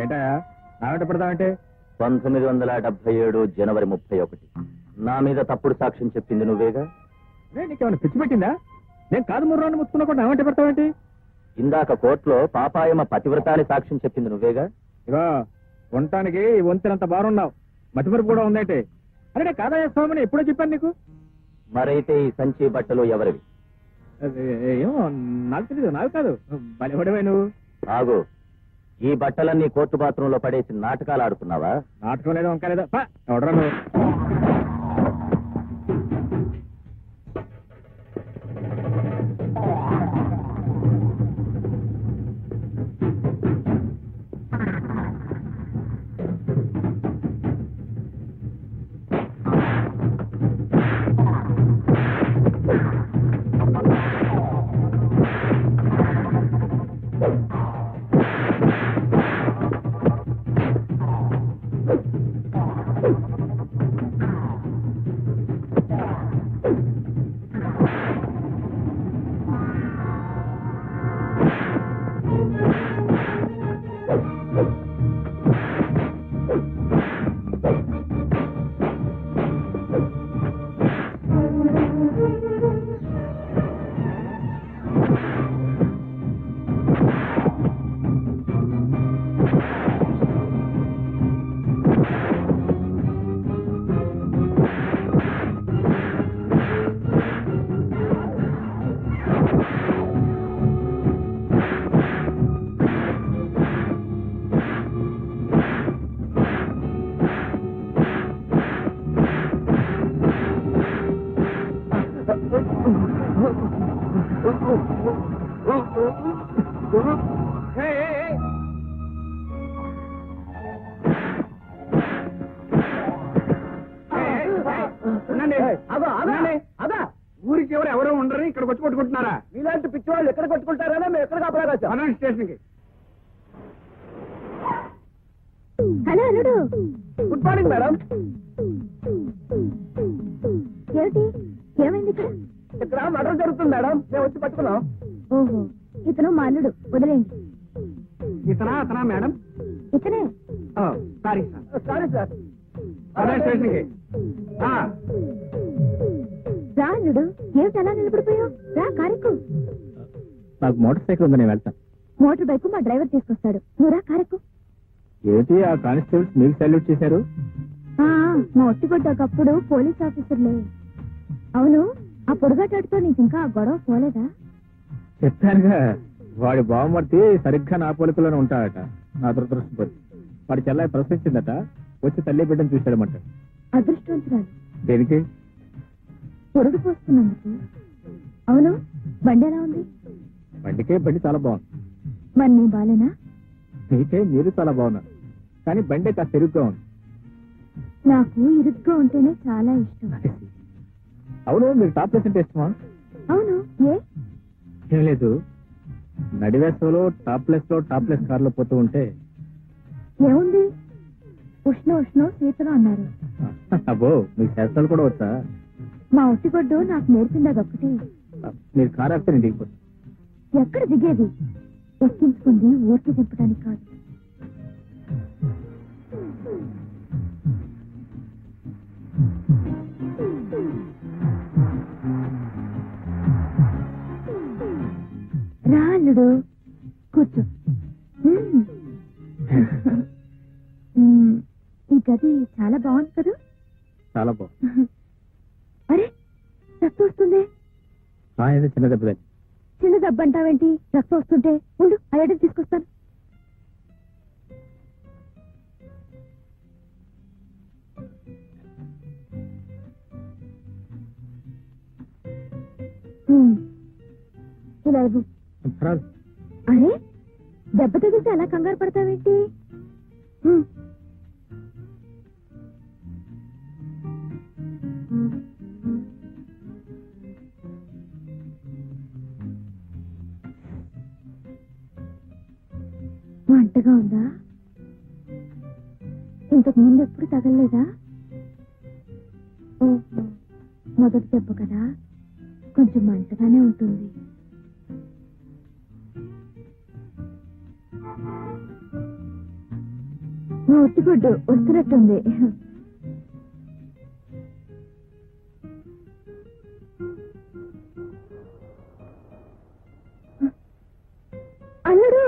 ఏంటా నాగంట పెడతామంటే 1977 జనవరి 31 నా మీద తప్పుడు సాక్ష్యం చెప్పింది నువ్వేగా? నీకేమైనా పిచ్చి పెట్టిందా? నేను కాదు ముర్రాన్ని ముచ్చుకున్నా కూడా నాగంట పెడతావేంటి? ఇందాక కోర్టులో పాపాయమ పతివ్రతాన్ని సాక్ష్యం చెప్పింది నువ్వేగా? ఇగో ఉండటానికి వంతెనంత బారున్నావు, మతిమరుపు కూడా ఉందంటే. అరే నేను కాదా చేస్తామని ఎప్పుడో చెప్పాను నీకు. మరైతే ఈ సంచి బట్టలు ఎవరివి? ఏమో నాకు తెలీదు, నాకు కాదు. బలిపడవే నువ్వు. ఆగు, ఈ బట్టలన్నీ కోర్టు బాత్రూంలో పడేసి నాటకాలు ఆడుతున్నావా? నాటకం లేదో వంక లేదో ఎవడరా నువ్వు? ఊరికి ఎవరెవరో ఉండరు, ఇక్కడ వచ్చి కొట్టుకుంటున్నారా? ఇలాంటి పిచ్చి వాళ్ళు ఎక్కడ కొట్టుకుంటారా? మేము ఎక్కడ కాపలా స్టేషన్ కి. హలో అల్లుడు. Good morning madam. ఏమిటి, ఏమైంది ఇక్కడ? ఇక్కడ మర్డర్ జరుగుతుంది మేడం, మేము వచ్చి పట్టుకున్నాం. ఓహో, ఇతను మా అల్లుడు, వదిలేండి. ఇతనా అతనా మేడం? ఇతనే. Sorry sir. Sorry sir. Station కి. రా అల్లుడు, ఏమిటి అలా నిలబడిపోయావు? రా కారెక్కు. నాకు మోటార్ సైకిల్ ఉంది, నేను వెళ్తాను. మోటార్ బైక్ మా డ్రైవర్ తీసుకొస్తాడు, నువ్వు రా కారెక్కు. ఏంటి ఆ కానిస్టేబుల్స్ మీకు సల్యూట్ చేశారు? మా ఒట్టిగొడ్డకప్పుడు పోలీస్ ఆఫీసర్లే. అవును, ఆ పొడుగాటాడుతో నీకు ఇంకా ఆ గొడవ పోలేదా? చెప్పానుగా, వాడి బావమర్తి సరిగ్గా నా పోలికలోనే ఉంటాడట. నా దురదృష్టపడి వాడి చెల్లాయి ప్రశ్నించిందట, వచ్చి తల్లి బిడ్డను చూశాడమంట. అదృష్టవంతురాలు. దేనికి? పొరుగు పోస్తున్నందుకు. అవును, బండి ఎలా ఉంది? బండి చాలా బాగుంది. మరి నీ బాలేనా? నీకే మీరు చాలా బాగున్నారు, కానీ బండి కాస్త తిరుగుగా ఉంది. నాకు ఇరుగ్గా ఉంటేనే చాలా ఇష్టం. అవును, మీరు టాప్ ప్లేస్ అంటే ఇష్టమా? అవును, ఏం లేదు, నడివేసలో టాప్ ప్లేస్ కార్లో పోతూ ఉంటే. ఏముంది, ఉష్ణ శీతలు అన్నారు. అబ్బో, మీకు శాస్త్రాలు కూడా వచ్చా? మా ఒట్టిగొడ్డు నాకు నేర్పింది అదొక్కటి. మీరు కారు ఆపితే నేను దిగిపోతాను. ఎక్కడ దిగేది? ఎక్కించుకుంది ఊరికి దింపడానికి కాదు. రాళ్ళుడు కూర్చో. ఈ గది చాలా బాగుంది కదా? చాలా బాగుంది. అరే, రక్తం వస్తుంది. ఏదో చిన్న దెబ్బ. చిన్న దెబ్బ అంటావేంటి? రక్తం వస్తుంటే ఉండు, ఐటమ్ తీసుకొస్తాను. ఇలా ఇవ్వు. అరే, దెబ్బ తగిలితే అలా కంగారు పడతావేంటి? మంటగా ఉందా? ఇంతకు ముందు ఎప్పుడు తగలలేదా? ఓహో, మొదటి దెబ్బ కదా, కొంచెం మంటగానే ఉంటుంది. మా ఒట్టిగుడ్డు వస్తున్నట్టుంది. అల్లుడు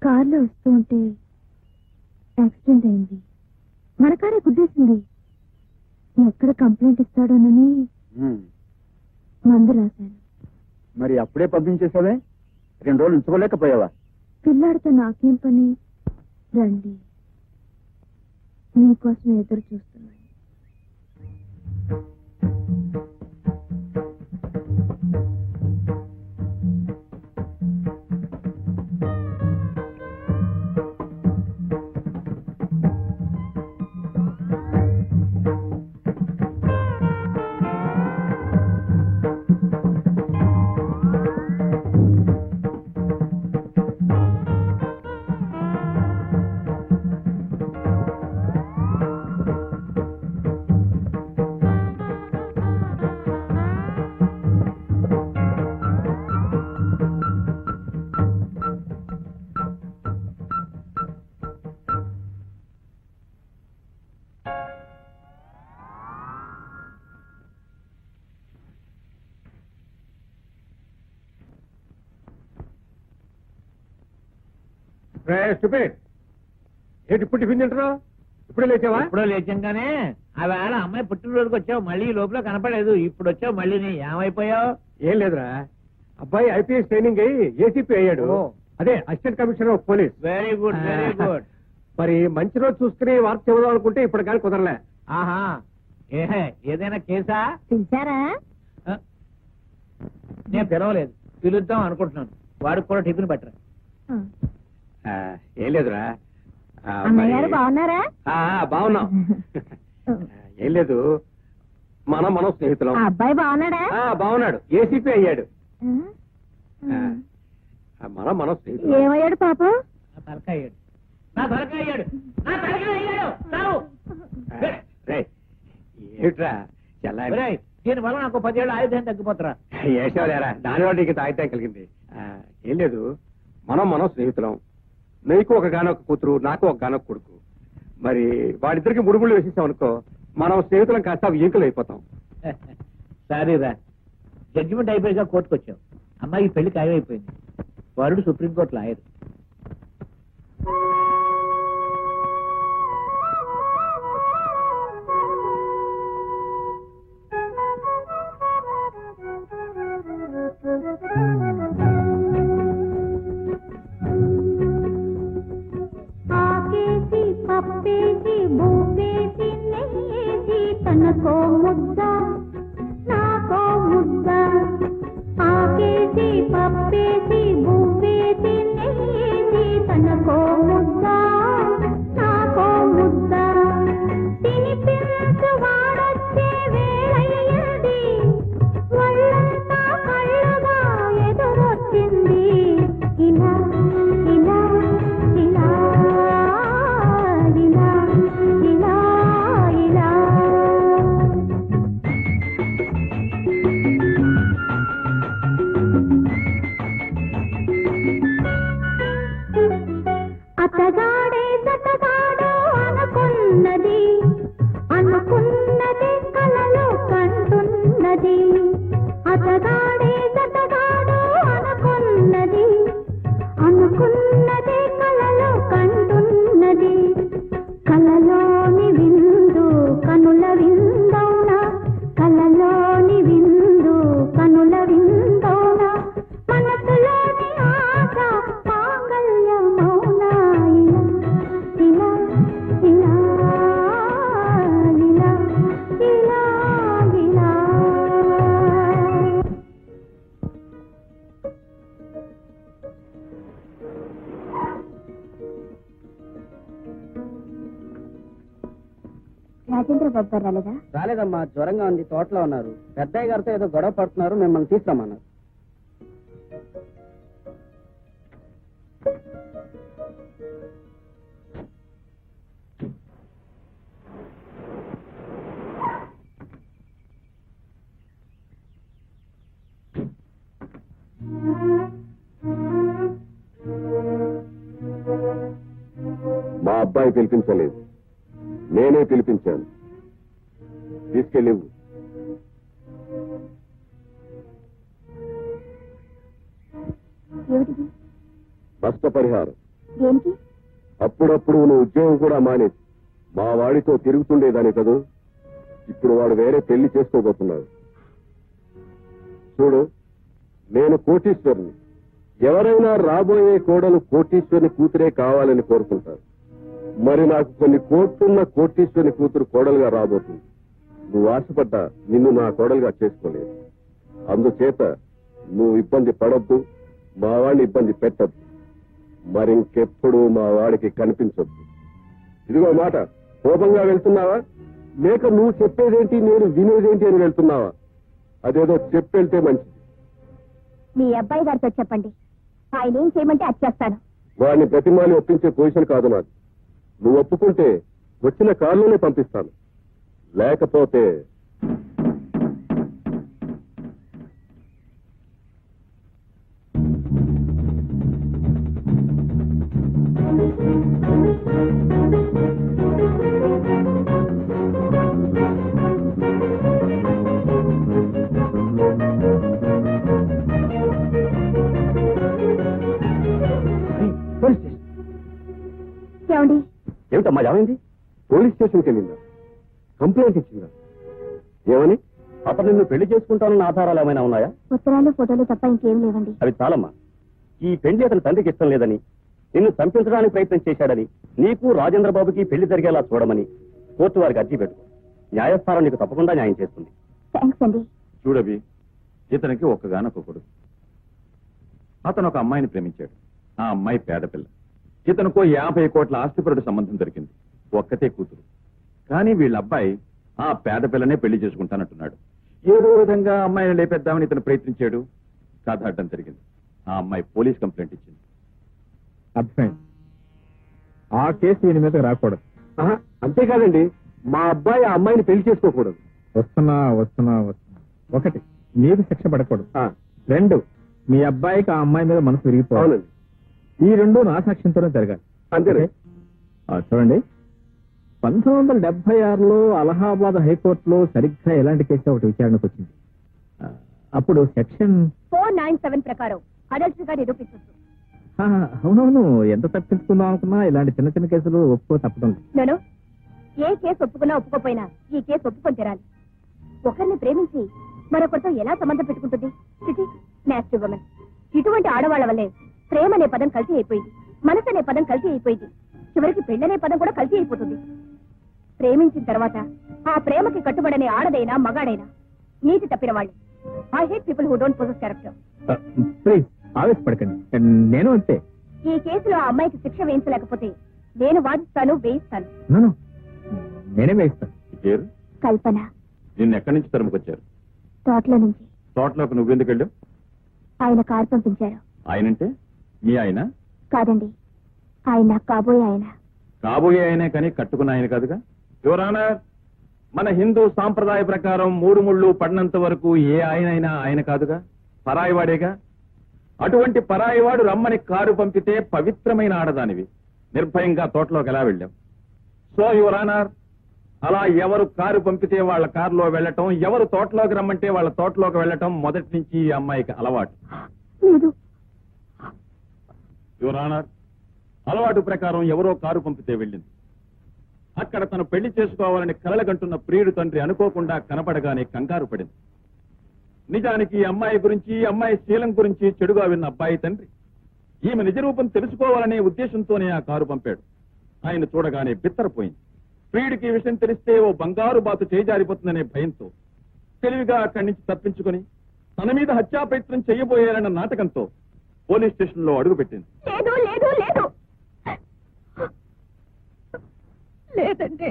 కార్లో వస్తూ ఉంటే యాక్సిడెంట్ అయింది. మన కారే గుద్దేసింది. ఎక్కడ కంప్లైంట్ ఇస్తాడోనని మందు రాశాను. మరి అప్పుడే పంపించేసావే, 2 రోజులు ఉంచుకోలేకపోయావా? పిల్లాడితో నాకేం పని? రండి, మీకోసం ఎదురు చూస్తున్నాను. ఏంటి ఇప్పుడు టిఫిన్ తింటున్నావు? ఇప్పుడే లేచావా? ఇప్పుడు లేచంగానే ఆ వేళ అమ్మాయి పుట్టినరోజుకి వచ్చావు, మళ్ళీ ఈ లోపల కనపడలేదు. ఇప్పుడు వచ్చావు మళ్ళీ ఏమైపోయావు? ఏం లేదురా, అబ్బాయి ఐపీఎస్ ట్రైనింగ్ అయ్యి ఏసీపీ అయ్యాడు. అదే assistant commissioner of police. Very good, very good. మరి మంచి రోజు చూసుకుని వార్త చెబుదాం అనుకుంటే ఇప్పుడు కానీ కుదరలే. ఆహా, ఏదైనా కేసా? పిలిచారా? నేను పిలవలేదు, పిలుద్దాం అనుకుంటున్నాను. వాడికి కూడా టిఫిన్ పెట్టరా. ఏం లేదురా, అన్నయ్య గారు బాగున్నారా? బాగున్నాం. ఏం లేదు, మనం స్నేహితులం. ఆ అబ్బాయి బాగున్నాడా? బాగున్నాడు, ఏసీపీ అయ్యాడు. మనం స్నేహితులం. ఏమయ్యాడు పాపం? నా తలకాయ అయ్యాడు, నా తలకాయ అయ్యాడు, నా తలకాయ అయ్యాడు. చావు. ఏమిట్రా చెల్లా, ఒరేయ్, దీనివల్ల నాకు 10 ఏళ్ళు ఆయుధం తగ్గిపోతారా? ఏసేవాలేరా, దానివల్ల నీకు తాగితే కలిగింది. ఏం లేదు, మనం స్నేహితులం. నీకు ఒక గానొక కూతురు, నాకు ఒక గానొక కొడుకు. మరి వాడిద్దరికి ముడుముళ్ళు వేసేసాం అనుకో, మనం స్నేహితులం కాస్త వ్యంకులు అయిపోతాం. సారీరా, జడ్జిమెంట్ అయిపోయాక కోర్టుకు వచ్చావు. అమ్మాయికి పెళ్లి ఖాయమైపోయింది. వరుడు సుప్రీంకోర్టు లాయర్. ఆకేసి పప్పేసి భూపేసి నెయ్యేసి తనకో ముద్ద నాకో ముద్ద. ఆకేసి పప్పేసి భూపేసి నెయ్యేసి తనకో ముద్ద నాకో ముద్ద. తినిపించు వాడొచ్చే వేళయ్యది, వాళ్ళంతా కళ్ళుగా ఎదురొచ్చింది. ఇలా ఇలా ఇలా ఇలా ఇలా ఇలా. అతగాడే సతగాడు అనుకున్నది, అనుకున్నది కలలో కంటున్నది. అతగాడే సతగాడు అనుకున్నది, అనుకున్నది కలలో కంటున్నది. కలలోని విందు కనుల విందౌనా, కలలోని విందు కనుల విందౌనా. మనసులోని ఆశ మాంగళ్యమౌనా. ఇలా ఇలా ఇలా ఇలా ఇలా ఇలా. రాజేంద్ర బాబు గారు రాలేదా? రాలేదమ్మా, జ్వరంగా ఉంది, తోటలో ఉన్నారు. పెద్దయ్య గారితో ఏదో గొడవ పడుతున్నారు, మిమ్మల్ని తీసుకురమ్మన్నారు. మా అబ్బాయి పిలిపించలేదు, నేనే పిలిపించాను. తీసుకెళ్ళి ఏమిటిది? నష్టపరిహారం. దేనికి? అప్పుడప్పుడు నువ్వు ఉద్యోగం కూడా మానేసి మా వాడితో తిరుగుతుండేదాని కదూ. ఇప్పుడు వాడు వేరే పెళ్లి చేసుకోబోతున్నాడు. చూడు, నేను కోటీశ్వరుని. ఎవరైనా రాబోయే కోడలు కోటీశ్వరుని కూతురే కావాలని కోరుకుంటారు. మరి నాకు కొన్ని కోట్లున్న కోటీశ్వరుని కూతురు కోడలుగా రాబోతుంది. నువ్వు ఆశపడ్డా నిన్ను నా కోడలుగా చేసుకోలేదు. అందుచేత నువ్వు ఇబ్బంది పడొద్దు, మా వాడిని ఇబ్బంది పెట్టద్దు. మరింకెప్పుడు మా వాడికి కనిపించొద్దు. ఇదిగో మాట, కోపంగా వెళ్తున్నావా లేక నువ్వు చెప్పేదేంటి నేను వినేదేంటి అని వెళ్తున్నావా? అదేదో చెప్పెళ్తే మంచిది. మీ అబ్బాయి గారితో చెప్పండి, ఆయన ఏం చేయమంటే అది చేస్తాను. వాడిని ప్రతిమాని ఒప్పించే పొజిషన్ కాదు నాది. నువ్వు ఒప్పుకుంటే వచ్చిన కారులోనే పంపిస్తాను, లేకపోతే ఏమండి? ఏమిటమ్మా ఏమైంది? పోలీస్ స్టేషన్కి వెళ్ళిందా? కంప్లైంట్ ఇచ్చిందా? ఏమని? అతను నిన్ను పెళ్లి చేసుకుంటానన్న ఆధారాలు ఏమైనా ఉన్నాయా? ఉత్తరాలు ఫోటోలు తప్ప ఇంకేం లేవండి. అవి చాలమ్మా. ఈ పెళ్లి అతని తండ్రికి ఇష్టం లేదని, నిన్ను చంపించడానికి ప్రయత్నం చేశాడని, నీకు రాజేంద్ర బాబుకి పెళ్లి జరిగేలా చూడమని కోర్టు వారికి అర్జీ పెట్టు. న్యాయస్థానం నీకు తప్పకుండా న్యాయం చేస్తుంది. థ్యాంక్స్ అండి. చూడవి, ఇతనికి ఒక్కగానొక్క కొడుకు. అతను ఒక అమ్మాయిని ప్రేమించాడు. ఆ అమ్మాయి పేదపిల్ల. ఇతనుకో 50 కోట్ల ఆస్తిపరుడు సంబంధం దొరికింది. ఒక్కతే కూతురు. కానీ వీళ్ళ అబ్బాయి ఆ పేదపిల్లనే పెళ్లి చేసుకుంటానంటున్నాడు. ఏదో విధంగా అమ్మాయిని లేపేద్దామని ఇతను ప్రయత్నించాడు. కథ అడ్డం జరిగింది. ఆ అమ్మాయి పోలీస్ కంప్లైంట్ ఇచ్చింది. అర్థమైంది. ఆ కేసు దీని మీద రాకూడదు. అంతేకాదండి, మా అబ్బాయి ఆ అమ్మాయిని పెళ్లి చేసుకోకూడదు. వస్తున్నా. ఒకటి, మీకు శిక్ష పడకూడదు. 2, మీ అబ్బాయికి ఆ అమ్మాయి మీద మనసు విరిగిపోవాలి. అవునండి. ఈ 2 నా సాక్ష్యంతోనే జరగాలి. అంతేనే. చూడండి, 1976లో అలహాబాద్ హైకోర్టులో సరిగ్గా ఎలాంటి కేసు ఒకటి విచారణకు వచ్చింది. అప్పుడు సెక్షన్ 497 ప్రకారం అడల్టరీగా నిరూపించవచ్చు. అవునవును, ఎంత తప్పించుకుందాం అనుకున్నా ఇలాంటి చిన్న చిన్న కేసులు ఒప్పుకో తప్పడం లేదు. నేను ఏ కేసు ఒప్పుకున్నా ఒప్పుకోపోయినా ఈ కేసు ఒప్పుకొని తీరాలి. ఒకరిని ప్రేమించి మరొకరితో ఎలా సంబంధం పెట్టుకుంటుంది? Chitti nasty women. ఇటువంటి ఆడవాళ్ల వల్లే ప్రేమ అనే పదం కల్తీ అయిపోయింది, మనసు అనే పదం కల్తీ అయిపోయింది, చివరికి పెళ్ళనే పదం కూడా కల్తీ అయిపోతుంది. ప్రేమించిన తర్వాత ఆ ప్రేమకి కట్టుబడనే ఆడదైనా మగాడైనా నీతి తప్పిన వాళ్ళు. I hate people who don't possess character. Please ఆవేశపడకండి, నేను అంతే. ఈ కేసులో ఆ అమ్మాయికి శిక్ష వేయించలేకపోతే నేను వాదిస్తాను, వేయిస్తాను. నన్ను నేనే వేయిస్తాను. పేరు కల్పన. నిన్ను ఎక్కడి నుంచి తరుముకొచ్చారు? తోటలో నుంచి. తోటలోకి నువ్వెందుకు వెళ్ళావు? ఆయన కారు పంపించారు. ఆయనంటే మీ ఆయన? కాదండి, ఆయన నాకు కాబోయే ఆయన. కాబోయే ఆయనే కానీ కట్టుకున్న ఆయన కాదుగా. యువరానా, మన హిందూ సాంప్రదాయ ప్రకారం 3 ముళ్ళు పడినంత వరకు ఏ ఆయనైనా ఆయన కాదుగా, పరాయివాడేగా. అటువంటి పరాయివాడు రమ్మని కారు పంపితే పవిత్రమైన ఆడదానివి నిర్భయంగా తోటలోకి ఎలా వెళ్ళాం? సో యువరానర్, అలా ఎవరు కారు పంపితే వాళ్ళ కారులో వెళ్ళటం, ఎవరు తోటలోకి రమ్మంటే వాళ్ళ తోటలోకి వెళ్ళటం మొదటి నుంచి ఈ అమ్మాయికి అలవాటు. లేదు. యువరానర్, అలవాటు ప్రకారం ఎవరో కారు పంపితే వెళ్ళింది. అక్కడ తను పెళ్లి చేసుకోవాలని కలలగంటున్న ప్రియుడు తండ్రి అనుకోకుండా కనపడగానే కంగారు పడింది. నిజానికి ఈ అమ్మాయి గురించి, అమ్మాయి శీలం గురించి చెడుగా విన్న అబ్బాయి తండ్రి ఈమె నిజరూపం తెలుసుకోవాలనే ఉద్దేశంతోనే ఆ కారు పంపాడు. ఆయన చూడగానే బిత్తరపోయింది. ప్రియుడికి ఈ విషయం తెలిస్తే ఓ బంగారు బాతు చేజారిపోతుందనే భయంతో తెలివిగా అక్కడి నుంచి తప్పించుకుని తన మీద హత్యా ప్రయత్నం చేయబోయారన్న నాటకంతో పోలీస్ స్టేషన్ లో అడుగుపెట్టింది. లేదు లేదు లేదు లేదండి.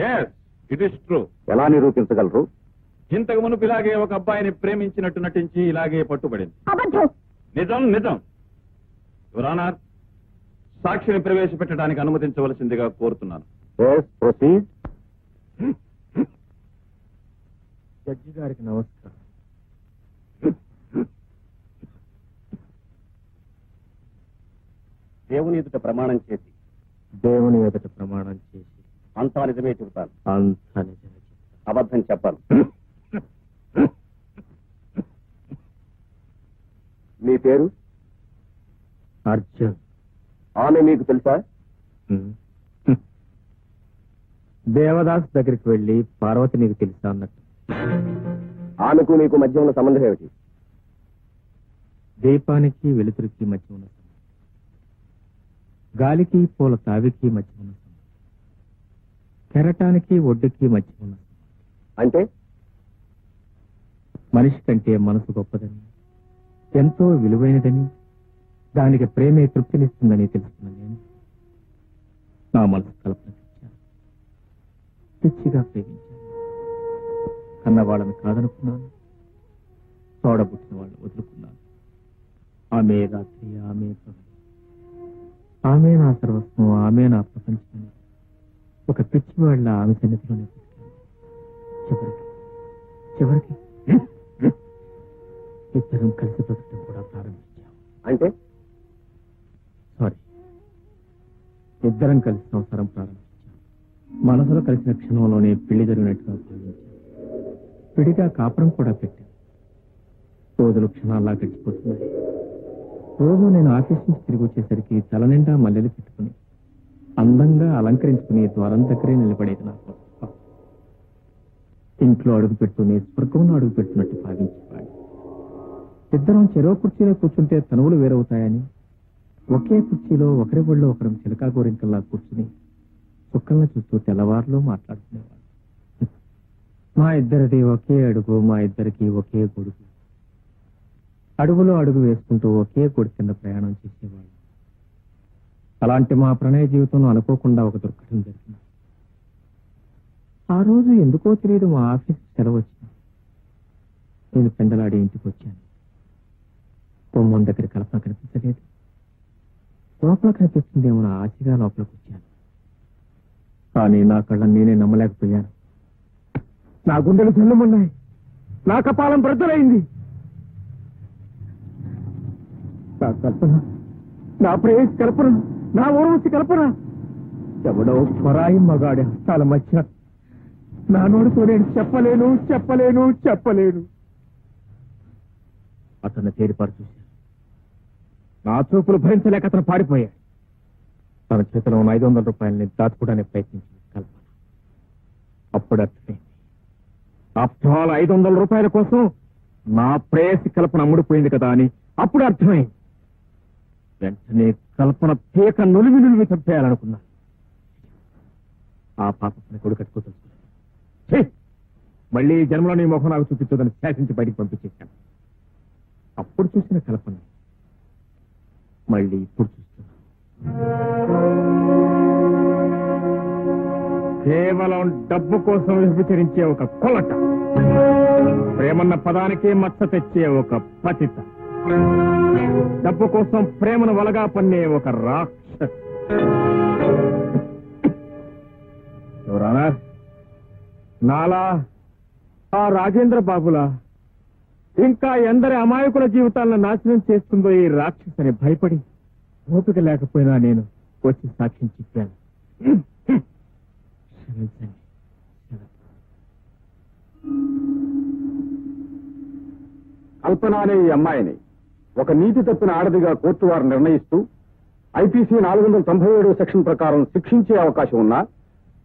Yes, it is true. ఎలా నిరూపించగలరు? ఇంతకు మునుపు ఇలాగే ఒక అబ్బాయిని ప్రేమించినట్టు నటించి ఇలాగే పట్టుబడింది. అబద్ధం. నిజం నిజం. యువర్ ఆనర్, సాక్షిని ప్రవేశపెట్టడానికి అనుమతించవలసిందిగా కోరుతున్నాను. ప్రొసీడ్. జడ్జి గారికి నమస్కారం. దేవుని ఎదుట ప్రమాణం చేసి దేవుని ఎదుట ప్రమాణం చేసి అంతా నిజమే చెబుతాను, అంతా నిజమే చెప్తాను. అబద్ధం చెప్పాను. మీ పేరు? అర్జున్. ఆమె మీకు తెలుసా? దేవదాస్ దగ్గరికి వెళ్ళి పార్వతి నీకు తెలుసా అన్నట్టు. ఆమెకు మీకు మధ్య ఉన్న సంబంధం ఏమిటి? దీపానికి వెలుతురికి మధ్య ఉన్న సంబంధం, గాలికి పూల తావికి మధ్య ఉన్న సంబంధం, కెరటానికి ఒడ్డుకి మధ్య ఉన్న సంబంధం. అంటే మనిషి కంటే మనసు గొప్పదని, ఎంతో విలువైనదని, దానికి ప్రేమే తృప్తినిస్తుందని తెలుసుకున్న నేను నా మనసు కల్పన పిచ్చిగా ప్రేమించాను. కన్నవాళ్ళని కాదనుకున్నాను, తోడబుట్టిన వాళ్ళని వదులుకున్నాను. ఆమె రాత్రి, ఆమె పగలు, ఆమె నా సర్వస్వం, ఆమె నా ప్రపంచం. ఒక పిచ్చి వాళ్ళ ఆమె సన్నిధిలోనే పుట్టాను. చివరికి ఇద్దరం కలిసి బ్రతకడం కూడా ప్రారంభించాం. అంటే సారీ, ఇద్దరం కలిసి సంసారం ప్రారంభించాం. మనసులో కలిసిన క్షణంలోనే పెళ్లి జరిగినట్టుగా భావించాం. విడిగా కాపురం కూడా పెట్టాం. రోజులు క్షణాల్లా గడిచిపోతున్నాయి. రోజు నేను ఆఫీస్ నుంచి తిరిగి వచ్చేసరికి తల నిండా మల్లెలు పెట్టుకుని అందంగా అలంకరించుకుని ద్వారం దగ్గరే నిలబడేది నా కోసం. ఇంట్లో అడుగు పెడుతూనే స్వర్గంలో అడుగు పెడుతున్నట్టు భావించేవాడు. ఇద్దరం చెరో కుర్చీలో కూర్చుంటే తనువులు వేరవుతాయని ఒకే కుర్చీలో ఒకరి ఒళ్ళో ఒకరం చిలకా గోరింకల్లా కూర్చుని చుక్కల్ని చూస్తూ తెల్లవారులో మాట్లాడుకునేవాడు. మా ఇద్దరిది ఒకే అడుగు, మా ఇద్దరికి ఒకే గొడుగు. అడుగులో అడుగు వేసుకుంటూ ఒకే గొడుగు కింద ప్రయాణం చేసేవాడు. అలాంటి మా ప్రణయ జీవితంలో అనుకోకుండా ఒక దుర్ఘటన జరిగింది. ఆ రోజు ఎందుకో తెలియదు మా ఆఫీస్ సెలవు వచ్చింది. నేను పెందలాడి ఇంటికి వచ్చాను. బొమ్మం దగ్గర కల్పన కనిపించలేదు. లోపల కనిపిస్తుందేమో నా ఆశగా లోపలికి వచ్చాను. కానీ నా కళ్ళని నేనే నమ్మలేకపోయాను. నా గుండెలు జల్లుమన్నాయి, నా కపాలం బ్రద్దలైంది. నా కల్పన, నా ప్రేయస్ కల్పన, నా ఊర్వశి కల్పన ఎవడో పరాయి మగాడి హస్తాల మధ్య నా నోడుతో నేను చెప్పలేను, చెప్పలేను, చెప్పలేను. అతన్ని తేరిపారు చూశాను. నా చూపులు భరించలేక అతను పారిపోయాడు. తన చేతిలో ఉన్న 500 రూపాయలని దాచుకోవడానికి ప్రయత్నించింది కల్పన. అప్పుడు అర్థమైంది, ఆఫ్టర్ ఆల్ 500 రూపాయల కోసం నా ప్రేయసి కల్పన అమ్ముడిపోయింది కదా అని అప్పుడు అర్థమైంది. వెంటనే కల్పన పీక నులిమి చంపేయాలనుకున్నాను. ఆ పాపని కొడుకు కట్టుకోవచ్చు. మళ్ళీ ఈ జన్మలో నీ ముఖం నాకు చూపించదని శాసించి బయటికి పంపించేశాను. అప్పుడు చూసిన కల్పన మళ్ళీ ఇప్పుడు చూస్తున్నా. కేవలం డబ్బు కోసం విభజించే ఒక కొలట, ప్రేమన్న పదానికే మచ్చ తెచ్చే ఒక పతిత, డబ్బు కోసం ప్రేమను వలగా పన్నే ఒక రాక్షస్. ఎవరానా నాలా ఆ రాజేంద్ర బాబులా ఇంకా ఎందరి అమాయకుల జీవితాలను నాశనం చేస్తుందో ఈ రాక్షసని భయపడి ఓపిక లేకపోయినా నేను వచ్చి సాక్ష్యం చెప్పాను. క్షమించండి. కల్పన అనే ఈ అమ్మాయిని ఒక నీతి తప్పిన ఆడదిగా కోర్టు వారు నిర్ణయిస్తూ ఐపీసీ 497 సెక్షన్ ప్రకారం శిక్షించే అవకాశం ఉన్నా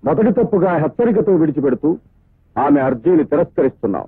మొదటి తప్పుగా హెచ్చరికతో విడిచిపెడుతూ ఆమె అర్జీని తిరస్కరిస్తున్నాం.